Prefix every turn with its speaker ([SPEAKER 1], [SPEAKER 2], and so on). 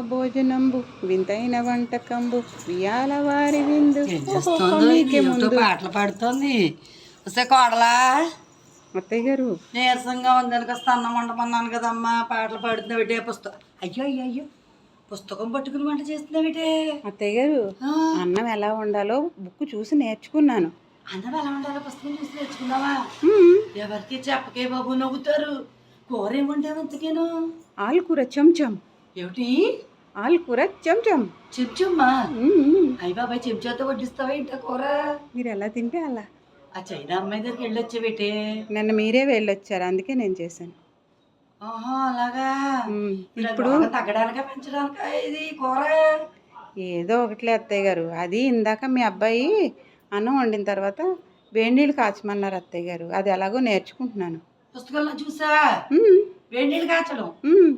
[SPEAKER 1] భోజనంబు వింతైన వంటకంబు వియాల వారి విందు
[SPEAKER 2] ఏం చేస్తుంది
[SPEAKER 1] మీకే
[SPEAKER 2] ఏమిటో
[SPEAKER 1] ముందు.
[SPEAKER 2] పాటలు పాడుతోంది. వస్తే కోడలా
[SPEAKER 1] అత్తయ్య గారు
[SPEAKER 2] నీరసంగా ఉందని కాస్త అన్నం వండమన్నాను కదమ్మా, పాటలు పాడుతున్నావిటే పుస్తకం. అయ్యో అయ్యో అయ్యో, పుస్తకం పట్టుకుని వంట చేస్తున్నావిటే.
[SPEAKER 1] అత్తయ్య గారు అన్నం ఎలా వండాలో బుక్ చూసి నేర్చుకున్నాను.
[SPEAKER 2] అన్నం ఎలా ఉండాలో పుస్తకం చూసి నేర్చుకున్నావా?
[SPEAKER 1] మ్మ్.
[SPEAKER 2] ఎవరికి చెప్పకే బాబు, నవ్వుతారు. కూర ఏముంటావు ఇంతకేను?
[SPEAKER 1] ఆలుకూర చెంచం.
[SPEAKER 2] ఏమిటి
[SPEAKER 1] ఆలుకూర చెంచం.
[SPEAKER 2] చెంచమ్మా?
[SPEAKER 1] మ్మ్.
[SPEAKER 2] అయ్య బాబాయ్, చెంచాతో వడ్డిస్తావా ఇంట కూర?
[SPEAKER 1] మీరు ఎలా తింటే అలా.
[SPEAKER 2] ఆ చైనా అమ్మాయి దగ్గరికి వెళ్ళొచ్చావేటే?
[SPEAKER 1] నన్ను మీరే వెళ్ళొచ్చారు, అందుకే నేను చేశాను.
[SPEAKER 2] ఆహా, అలాగా.
[SPEAKER 1] ఇప్పుడు
[SPEAKER 2] ఇప్పుడు తగ్గడానికా పెంచడానికా ఇది కూర?
[SPEAKER 1] ఏదో ఒకట్లే అత్తయ్య గారు. అది ఇందాక మీ అబ్బాయి అన్నం వండిన తర్వాత వేడి నీళ్ళు కాచమన్నారు అత్తయ్య గారు, అది ఎలాగో నేర్చుకుంటున్నాను.
[SPEAKER 2] పుస్తకంలో చూసా
[SPEAKER 1] మ్మ్.
[SPEAKER 2] వేడి నీళ్ళు కాచడం.
[SPEAKER 1] మ్మ్.